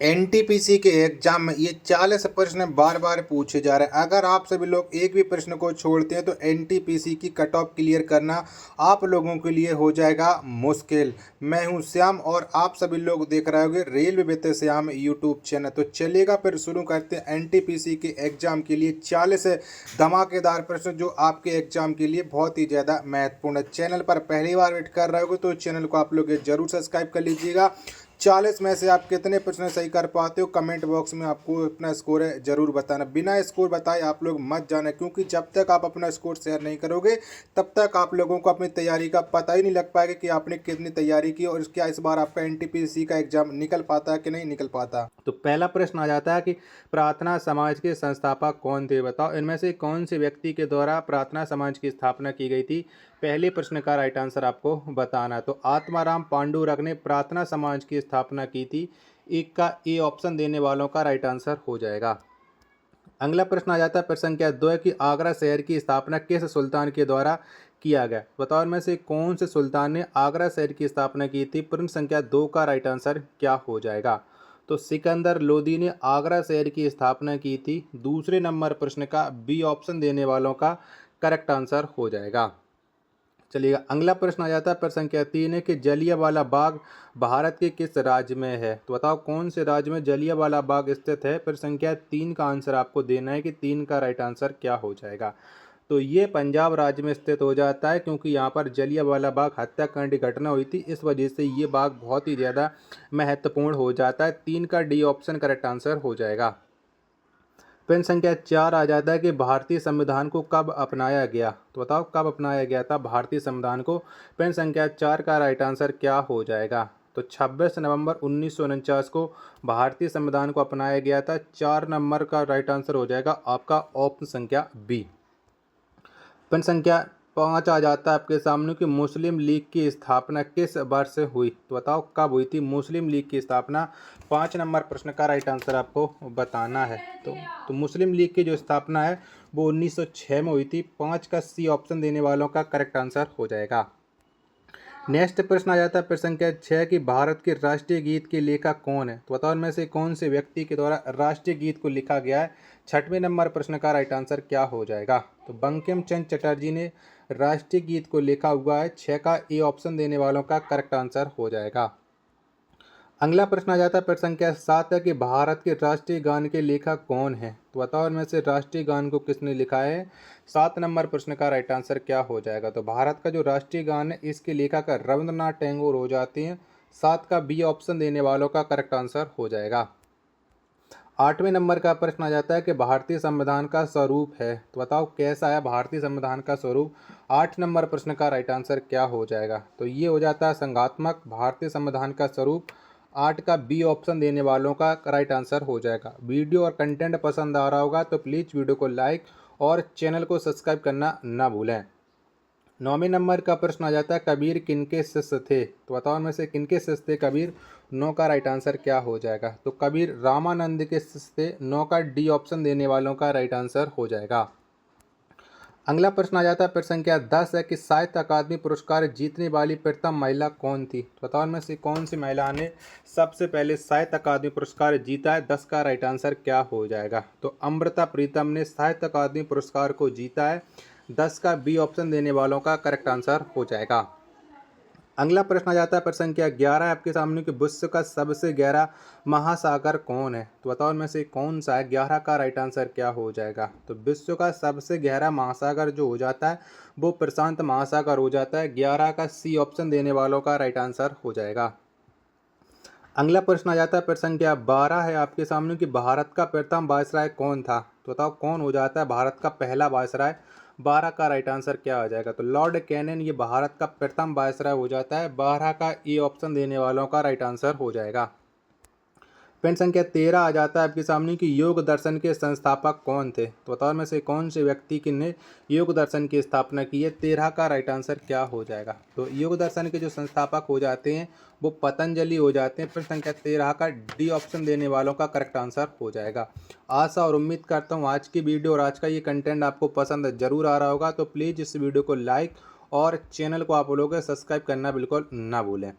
NTPC के exam में ये 40 प्रश्न बार बार पूछे जा रहे हैं। अगर आप सभी लोग एक भी प्रश्न को छोड़ते हैं तो एनटीपीसी की कट ऑफ क्लियर करना आप लोगों के लिए हो जाएगा मुश्किल। मैं हूं श्याम और आप सभी लोग देख रहे होंगे railway with Shyam YouTube channel. तो चलिएगा फिर शुरू करते हैं एनटीपीसी के एग्जाम के लिए 40 धमाकेदार प्रश्न जो आपके एग्जाम के लिए बहुत ही ज़्यादा महत्वपूर्ण है। चैनल पर पहली बार वेट कर रहे होगे तो चैनल को आप लोग जरूर सब्सक्राइब कर लीजिएगा। 40 में से आप कितने प्रश्न सही कर पाते हो कमेंट बॉक्स में आपको अपना स्कोर है जरूर बताना। बिना स्कोर बताए आप लोग मत जाना, क्योंकि जब तक आप अपना स्कोर शेयर नहीं करोगे तब तक आप लोगों को अपनी तैयारी का पता ही नहीं लग पाएगा कि आपने कितनी तैयारी की और क्या इस बार आपका एनटीपीसी का एग्जाम निकल पाता है कि नहीं निकल पाता। तो पहला प्रश्न आ जाता है कि प्रार्थना समाज के संस्थापक कौन थे, बताओ इनमें से कौन से व्यक्ति के द्वारा प्रार्थना समाज की स्थापना की गई थी। पहले प्रश्न का राइट आंसर आपको बताना है। तो आत्माराम पांडुरंग ने प्रार्थना समाज की स्थापना की थी। एक का ए ऑप्शन देने वालों का राइट आंसर हो जाएगा। अगला प्रश्न आ जाता है प्रश्न संख्या 2 कि आगरा शहर की स्थापना किस सुल्तान के द्वारा किया गया। बताओ इनमें से कौन से सुल्तान ने आगरा शहर की स्थापना की थी। प्रश्न संख्या 2 का राइट आंसर क्या हो जाएगा। तो सिकंदर लोदी ने आगरा शहर की स्थापना की थी। दूसरे नंबर प्रश्न का बी ऑप्शन देने वालों का करेक्ट आंसर हो जाएगा। चलिएगा अगला प्रश्न आ जाता है प्रश्न संख्या 3 है कि जलियांवाला बाग भारत के किस राज्य में है। तो बताओ कौन से राज्य में जलियांवाला बाग स्थित है। प्रश्न संख्या 3 का आंसर आपको देना है कि 3 का राइट आंसर क्या हो जाएगा। तो ये पंजाब राज्य में स्थित हो जाता है, क्योंकि यहाँ पर जलियांवाला बाग हत्याकांड की घटना हुई थी, इस वजह से ये बाग बहुत ही ज़्यादा महत्वपूर्ण हो जाता है। 3 का डी ऑप्शन करेक्ट आंसर हो जाएगा। प्रश्न संख्या 4 आ जाता है कि भारतीय संविधान को कब अपनाया गया। तो बताओ कब अपनाया गया था भारतीय संविधान को। प्रश्न संख्या 4 का राइट आंसर क्या हो जाएगा। तो 26 नवंबर 1949 को भारतीय संविधान को अपनाया गया था। 4 नंबर का राइट आंसर हो जाएगा आपका ऑप्शन संख्या बी। प्रश्न संख्या 5 आ जाता है आपके सामने कि मुस्लिम लीग की स्थापना किस वर्ष से हुई। तो बताओ कब हुई थी मुस्लिम लीग की स्थापना। 5 नंबर प्रश्न का राइट आंसर आपको बताना है। तो मुस्लिम लीग की जो स्थापना है वो 1906 में हुई थी। 5 का सी ऑप्शन देने वालों का करेक्ट आंसर हो जाएगा। नेक्स्ट प्रश्न आ जाता है प्रश्न संख्या 6 कि भारत के राष्ट्रीय गीत के लेखक कौन है। तो बताओ इनमें से कौन से व्यक्ति के द्वारा राष्ट्रीय गीत को लिखा गया है। 6वें नंबर प्रश्न का राइट आंसर क्या हो जाएगा। तो बंकिम चंद्र चटर्जी ने राष्ट्रीय गीत को लिखा हुआ है। 6 का ए ऑप्शन देने वालों का करेक्ट आंसर हो जाएगा। अगला प्रश्न आ जाता है प्रश्न संख्या 7 है कि भारत के राष्ट्रीय गान के लेखक कौन है। तो बताओ इनमें से राष्ट्रीय गान को किसने लिखा है। 7 नंबर प्रश्न का राइट आंसर क्या हो जाएगा। तो भारत का जो राष्ट्रीय गान है इसके लेखक रविंद्रनाथ टैगोर हो जाते हैं। 7 का बी ऑप्शन देने वालों का करेक्ट आंसर हो जाएगा। 8वें नंबर का प्रश्न आ जाता है कि भारतीय संविधान का स्वरूप है। तो बताओ कैसा है भारतीय संविधान का स्वरूप। 8 नंबर प्रश्न का राइट आंसर क्या हो जाएगा। तो ये हो जाता है संघात्मक भारतीय संविधान का स्वरूप। 8 का बी ऑप्शन देने वालों का राइट आंसर हो जाएगा। वीडियो और कंटेंट पसंद आ रहा होगा तो प्लीज़ वीडियो को लाइक और चैनल को सब्सक्राइब करना ना भूलें। 9वें नंबर का प्रश्न आ जाता है कबीर किनके शिष्य थे। तो बताओ इनमें से किनके शिष्य थे कबीर। 9 का राइट आंसर क्या हो जाएगा। तो कबीर रामानंद के शिष्य थे। 9 का डी ऑप्शन देने वालों का राइट आंसर हो जाएगा। अगला प्रश्न आ जाता है प्रश्न संख्या 10 है कि साहित्य अकादमी पुरस्कार जीतने वाली प्रथम महिला कौन थी। तो बताओ इनमें से कौन सी महिला ने सबसे पहले साहित्य अकादमी पुरस्कार जीता है। 10 का राइट आंसर क्या हो जाएगा। तो अमृता प्रीतम ने साहित्य अकादमी पुरस्कार को जीता है। 10 का बी ऑप्शन देने वालों का करेक्ट आंसर हो जाएगा। अगला प्रश्न आ जाता है प्रश्न संख्या 11 है आपके सामने कि विश्व का सबसे गहरा महासागर कौन है। तो बताओ इनमें से कौन सा है। 11 का राइट आंसर क्या हो जाएगा। तो विश्व का सबसे गहरा महासागर जो हो जाता है वो प्रशांत महासागर हो जाता है। 11 का सी ऑप्शन देने वालों का राइट आंसर हो जाएगा। अगला प्रश्न आ जाता है प्रश्न संख्या 12 है आपके सामने कि भारत का प्रथम वायसराय कौन था। तो बताओ कौन हो जाता है भारत का पहला वायसराय। 12 का राइट आंसर क्या आ जाएगा। तो लॉर्ड कैनिंग ये भारत का प्रथम वायसराय हो जाता है। 12 का ए ऑप्शन देने वालों का राइट आंसर हो जाएगा। प्रश्न संख्या 13 आ जाता है आपके सामने कि योग दर्शन के संस्थापक कौन थे। तो बताओ में से कौन से व्यक्ति ने योग दर्शन की स्थापना की है। 13 का राइट आंसर क्या हो जाएगा। तो योग दर्शन के जो संस्थापक हो जाते हैं वो पतंजलि हो जाते हैं। प्रश्न संख्या 13 का डी ऑप्शन देने वालों का करेक्ट आंसर हो जाएगा। आशा और उम्मीद करता हूँ आज की वीडियो और आज का ये कंटेंट आपको पसंद जरूर आ रहा होगा। तो प्लीज़ इस वीडियो को लाइक और चैनल को आप लोग सब्सक्राइब करना बिल्कुल ना भूलें।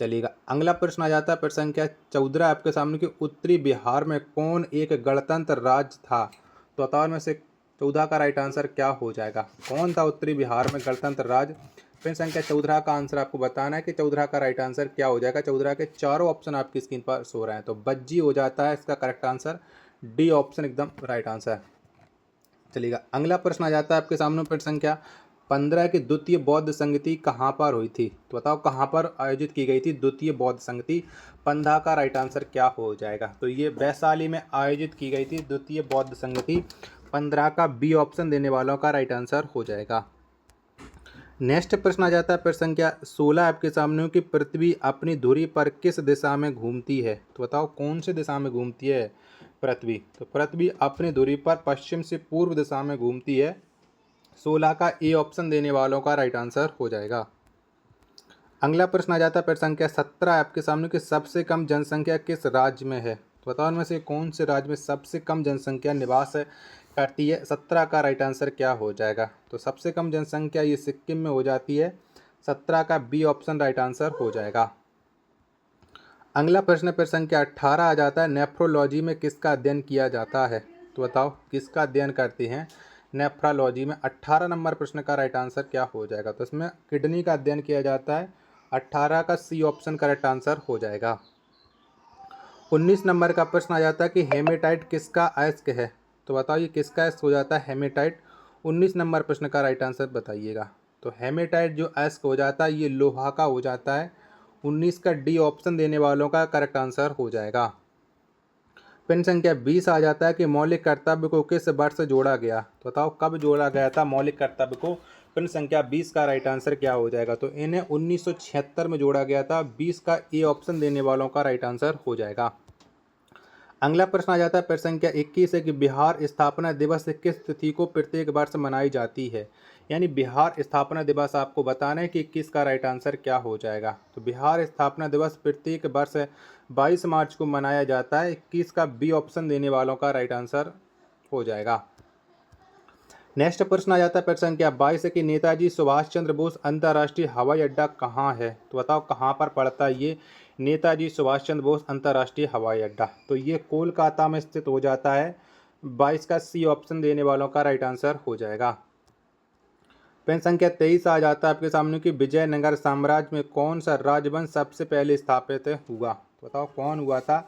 चलिएगा अगला प्रश्न आ जाता है प्रश्न संख्या 14 आपके सामने कि उत्तरी बिहार में कौन एक गणतंत्र राज्य था। तो बताओ में से 14 का राइट आंसर क्या हो जाएगा। कौन था उत्तरी बिहार में गणतंत्र राज्य। प्रश्न संख्या 14 का आंसर आपको बताना है कि 14 का राइट आंसर क्या हो जाएगा। 14 के चारों ऑप्शन आपकी स्क्रीन पर सो रहे हैं, तो बज्जी हो जाता है इसका करेक्ट आंसर। डी ऑप्शन एकदम राइट आंसर। चलिएगा अगला प्रश्न आ जाता है आपके सामने प्रश्न संख्या 15 की द्वितीय बौद्ध संगति कहाँ पर हुई थी। तो बताओ कहाँ पर आयोजित की गई थी द्वितीय बौद्ध संगति। 15 का राइट आंसर क्या हो जाएगा। तो ये वैशाली में आयोजित की गई थी द्वितीय बौद्ध संगति। 15 का बी ऑप्शन देने वालों का राइट आंसर हो जाएगा। नेक्स्ट प्रश्न आ जाता है प्रश्न संख्या 16 आपके सामने कि पृथ्वी अपनी धुरी पर किस दिशा में घूमती है। तो बताओ कौन सी दिशा में घूमती है पृथ्वी। तो पृथ्वी अपनी धुरी पर पश्चिम से पूर्व दिशा में घूमती है। 16 का ए ऑप्शन देने वालों का राइट आंसर हो जाएगा। अगला प्रश्न आ जाता है प्रश्न संख्या 17 आपके सामने कि सबसे कम जनसंख्या किस राज्य में है। तो बताओ इनमें से कौन से राज्य में सबसे कम जनसंख्या निवास करती है। 17 का राइट आंसर क्या हो जाएगा। तो सबसे कम जनसंख्या ये सिक्किम में हो जाती है। 17 का बी ऑप्शन राइट आंसर हो जाएगा। अगला प्रश्न प्रश्न संख्या 18 आ जाता है नेफ्रोलॉजी में किसका अध्ययन किया जाता है। तो बताओ किसका अध्ययन करती हैं नेफ्रोलॉजी में। 18 नंबर प्रश्न का राइट आंसर क्या हो जाएगा। तो इसमें किडनी का अध्ययन किया जाता है। 18 का सी ऑप्शन करेक्ट आंसर हो जाएगा। 19 नंबर का प्रश्न आ जाता है कि हेमेटाइट किसका अयस्क है। तो बताओ ये किसका अयस्क हो जाता है हेमेटाइट। 19 नंबर प्रश्न का राइट आंसर बताइएगा। तो हेमेटाइट जो अयस्क हो जाता है ये लोहा का हो जाता है। 19 का डी ऑप्शन देने वालों का करेक्ट आंसर हो जाएगा। प्रश्न संख्या 20 आ जाता है कि मौलिक कर्तव्य को किस वर्ष जोड़ा गया। तो बताओ कब जोड़ा गया था मौलिक कर्तव्य को। प्रश्न संख्या 20 का राइट आंसर क्या हो जाएगा। तो इन्हें 1976 में जोड़ा गया था। 20 का ए ऑप्शन देने वालों का राइट आंसर हो जाएगा। अगला प्रश्न आ जाता है प्रश्न संख्या 21 है कि बिहार स्थापना दिवस किस तिथि को प्रत्येक वर्ष मनाई जाती है। यानी बिहार स्थापना दिवस आपको बताना है कि 21 का राइट आंसर क्या हो जाएगा। तो बिहार स्थापना दिवस प्रत्येक वर्ष 22 मार्च को मनाया जाता है। 21 का बी ऑप्शन देने वालों का राइट आंसर हो जाएगा। नेक्स्ट प्रश्न आ जाता है प्रश्न संख्या 22 है कि नेताजी सुभाष चंद्र बोस अंतर्राष्ट्रीय हवाई अड्डा कहाँ है। तो बताओ कहाँ पर पड़ता है ये नेताजी सुभाष चंद्र बोस अंतर्राष्ट्रीय हवाई अड्डा। तो ये कोलकाता में स्थित हो जाता है। 22 का सी ऑप्शन देने वालों का राइट आंसर हो जाएगा। प्रश्न संख्या 23 आ जाता है आपके सामने कि विजयनगर साम्राज्य में कौन सा राजवंश सबसे पहले स्थापित हुआ। तो बताओ कौन हुआ था।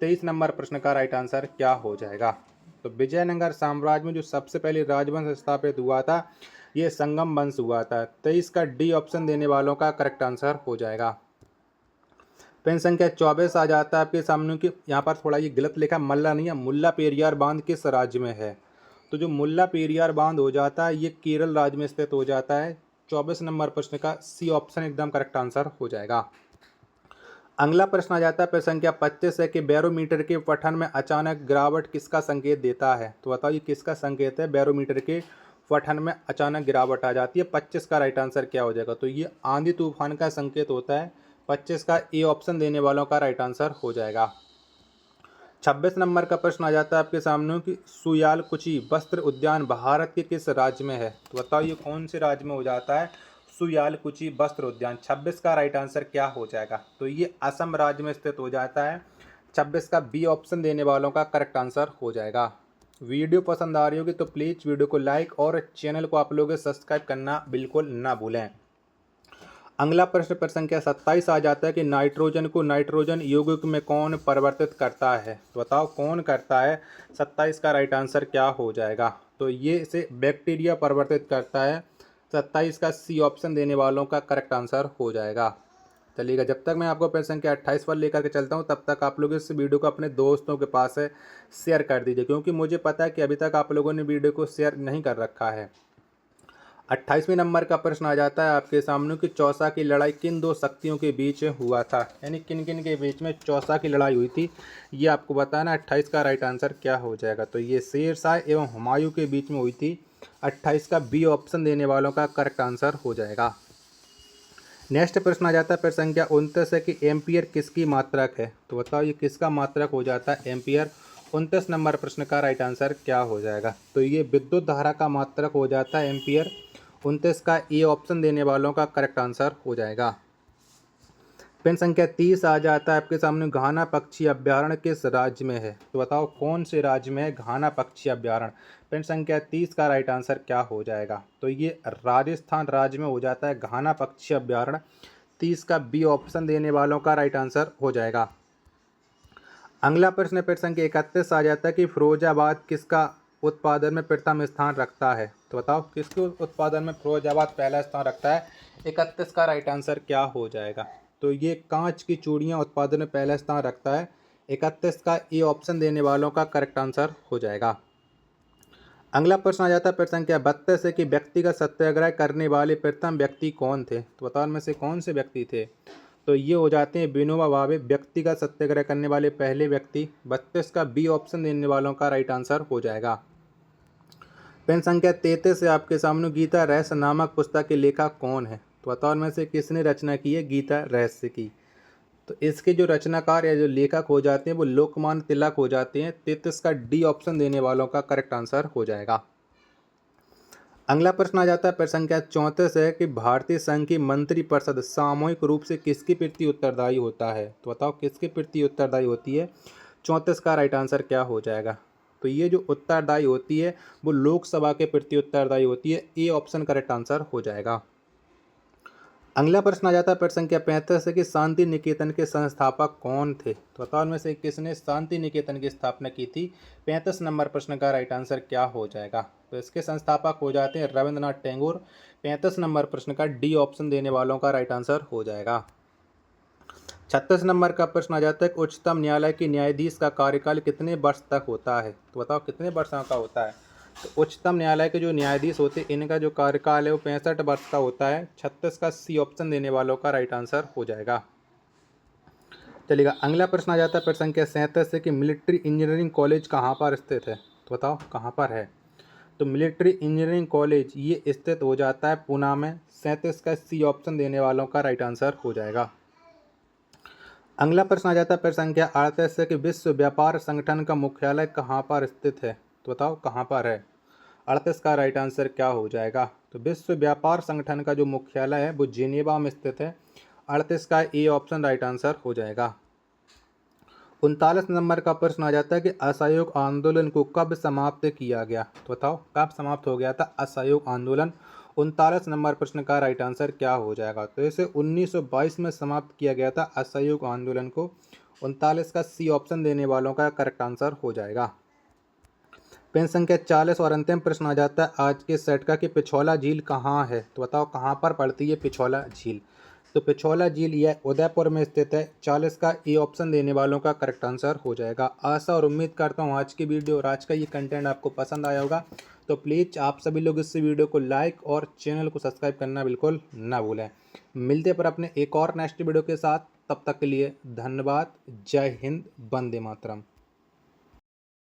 23 नंबर प्रश्न का राइट आंसर क्या हो जाएगा। तो विजयनगर साम्राज्य में जो सबसे पहले राजवंश स्थापित हुआ था ये संगम वंश हुआ था। 23 का डी ऑप्शन देने वालों का करेक्ट आंसर हो जाएगा। प्रश्न संख्या 24 आ जाता है आपके सामने कि यहाँ पर थोड़ा ये गलत लिखा मल्ला नहीं है मुल्ला पेरियार बांध किस राज्य में है। तो जो मुल्ला पेरियार बांध हो जाता है ये केरल राज्य में स्थित हो जाता है। 24 नंबर प्रश्न का सी ऑप्शन एकदम करेक्ट आंसर हो जाएगा। अगला प्रश्न आ जाता है प्रश्न संख्या 25 है कि बैरोमीटर के पठन में अचानक गिरावट किसका संकेत देता है। तो बताओ ये किसका संकेत है। बैरोमीटर के पठन में अचानक गिरावट आ जाती है। 25 का राइट आंसर क्या हो जाएगा। तो ये आंधी तूफान का संकेत होता है। 25 का ए ऑप्शन देने वालों का राइट आंसर हो जाएगा। 26 नंबर का प्रश्न आ जाता है आपके सामने कि सुयालकुची वस्त्र उद्यान भारत के किस राज्य में है। तो बताओ ये कौन से राज्य में हो जाता है सुयालकुची वस्त्र उद्यान। 26 का राइट आंसर क्या हो जाएगा। तो ये असम राज्य में स्थित हो जाता है। 26 का बी ऑप्शन देने वालों का करेक्ट आंसर हो जाएगा। वीडियो पसंद आ रही होगी तो प्लीज़ वीडियो को लाइक और चैनल को आप लोग सब्सक्राइब करना बिल्कुल ना भूलें। अगला प्रश्न प्रश्न संख्या 27 आ जाता है कि नाइट्रोजन को नाइट्रोजन यौगिक में कौन परिवर्तित करता है। तो बताओ कौन करता है। 27 का राइट आंसर क्या हो जाएगा। तो ये इसे बैक्टीरिया परिवर्तित करता है। 27 का सी ऑप्शन देने वालों का करेक्ट आंसर हो जाएगा। चलिएगा जब तक मैं आपको प्रश्न संख्या 28 पर लेकर के चलता हूँ तब तक आप लोग इस वीडियो को अपने दोस्तों के पास शेयर कर दीजिए, क्योंकि मुझे पता है कि अभी तक आप लोगों ने वीडियो को शेयर नहीं कर रखा है। 28वें नंबर का प्रश्न आ जाता है आपके सामने कि चौसा की लड़ाई किन दो शक्तियों के बीच हुआ था। यानी किन किन के बीच में चौसा की लड़ाई हुई थी ये आपको बताना। 28 का राइट आंसर क्या हो जाएगा। तो ये शेर शाह एवं हुमायूं के बीच में हुई थी। 28 का बी ऑप्शन देने वालों का करेक्ट आंसर हो जाएगा। नेक्स्ट प्रश्न आ जाता है प्रश्न संख्या 29 है कि एम्पियर किसकी मात्रक है। तो बताओ ये किसका मात्रक हो जाता है एम्पियर। 29 नंबर प्रश्न का राइट आंसर क्या हो जाएगा। तो ये विद्युत धारा का मात्रक हो जाता है एम्पियर। 29 का ए ऑप्शन देने वालों का करेक्ट आंसर हो जाएगा। प्रश्न संख्या 30 आ जाता है आपके सामने, घाना पक्षी अभ्यारण्य किस राज्य में है? तो बताओ कौन से राज्य में है घाना पक्षी अभ्यारण्य? प्रश्न संख्या 30 का राइट आंसर क्या हो जाएगा? तो ये राजस्थान राज्य में हो जाता है घाना पक्षी अभ्यारण्य। 30 का बी ऑप्शन देने वालों का राइट आंसर हो जाएगा। अगला प्रश्न प्रश्न संख्या 31 आ जाता है कि फिरोजाबाद किसका उत्पादन में प्रथम स्थान रखता है? तो बताओ किसके उत्पादन में फिरोजाबाद पहला स्थान रखता है? 31 का राइट आंसर क्या हो जाएगा? तो ये कांच की चूड़ियां उत्पादन में पहला स्थान रखता है। 31 का ए ऑप्शन देने वालों का करेक्ट आंसर हो जाएगा। अगला प्रश्न आ जाता है प्रश्न संख्या 32 है कि व्यक्तिगत सत्याग्रह करने वाले प्रथम व्यक्ति कौन थे? तो बताओ में से कौन से व्यक्ति थे? तो ये हो जाते हैं विनोबा भावे, व्यक्तिगत सत्याग्रह करने वाले पहले व्यक्ति। 32 का बी ऑप्शन देने वालों का राइट आंसर हो जाएगा। प्रश्न संख्या 33 है आपके सामने, गीता रहस्य नामक पुस्तक के लेखक कौन है? तो बताओ में से किसने रचना की है गीता रहस्य की? तो इसके जो रचनाकार या जो लेखक हो जाते हैं वो लोकमान्य तिलक हो जाते हैं। 33 का डी ऑप्शन देने वालों का करेक्ट आंसर हो जाएगा। अगला प्रश्न आ जाता है प्रश्न संख्या 34 है कि भारतीय संघ की मंत्रिपरिषद सामूहिक रूप से किसके प्रति उत्तरदायी होता है? तो बताओ किसके प्रति उत्तरदायी होती है? 34 का राइट आंसर क्या हो जाएगा? तो ये जो उत्तरदायी होती है वो लोकसभा के प्रति उत्तरदायी होती है। ए ऑप्शन करेक्ट आंसर हो जाएगा। अगला प्रश्न आ जाता है प्रश्न संख्या 35 है कि शांति निकेतन के संस्थापक कौन थे? तो बताओ में से किसने शांति निकेतन की स्थापना की थी? 35 नंबर प्रश्न का राइट आंसर क्या हो जाएगा? तो इसके संस्थापक हो जाते हैं रविंद्रनाथ टैगोर। 35 नंबर प्रश्न का डी ऑप्शन देने वालों का राइट आंसर हो जाएगा। 36 नंबर का प्रश्न आ जाता है कि उच्चतम न्यायालय के न्यायाधीश का कार्यकाल कितने वर्ष तक होता है? तो बताओ कितने वर्षों का होता है? तो उच्चतम न्यायालय के जो न्यायाधीश होते हैं इनका जो कार्यकाल है वो 65 वर्ष का होता है। 36 का सी ऑप्शन देने वालों का राइट आंसर हो जाएगा। चलिएगा अगला प्रश्न आ जाता है प्रश्न संख्या 37 से कि मिलिट्री इंजीनियरिंग कॉलेज कहाँ पर स्थित है? तो बताओ कहाँ पर है? तो मिलिट्री इंजीनियरिंग कॉलेज ये स्थित हो जाता है पूना में। 37 का सी ऑप्शन देने वालों का राइट आंसर हो जाएगा। अगला प्रश्न आ जाता है प्रश्न संख्या 38 से कि विश्व व्यापार संगठन का मुख्यालय कहाँ पर स्थित है? तो बताओ कहाँ पर है? 38 का राइट आंसर क्या हो जाएगा? तो विश्व व्यापार संगठन का जो मुख्यालय है वो जिनेवा में स्थित है। 38 का ए ऑप्शन राइट आंसर हो जाएगा। 39 नंबर का प्रश्न आ जाता है कि असहयोग आंदोलन को कब समाप्त किया गया? तो बताओ कब समाप्त हो गया था असहयोग आंदोलन? 39 नंबर प्रश्न का राइट आंसर क्या हो जाएगा? तो इसे 1922 में समाप्त किया गया था असहयोग आंदोलन को। 39 का सी ऑप्शन देने वालों का करेक्ट आंसर हो जाएगा। प्रश्न संख्या 40 और अंतिम प्रश्न आ जाता है आज के सेट का कि पिछौला झील कहाँ है? तो बताओ कहाँ पर पड़ती है पिछौला झील? तो पिछौला झील यह उदयपुर में स्थित है। 40 का ए ऑप्शन देने वालों का करेक्ट आंसर हो जाएगा। आशा और उम्मीद करता हूँ आज की वीडियो और आज का ये कंटेंट आपको पसंद आया होगा। तो प्लीज़ आप सभी लोग इस वीडियो को लाइक और चैनल को सब्सक्राइब करना बिल्कुल ना भूलें। मिलते पर अपने एक और नेक्स्ट वीडियो के साथ, तब तक के लिए धन्यवाद। जय हिंद, वंदे मातरम।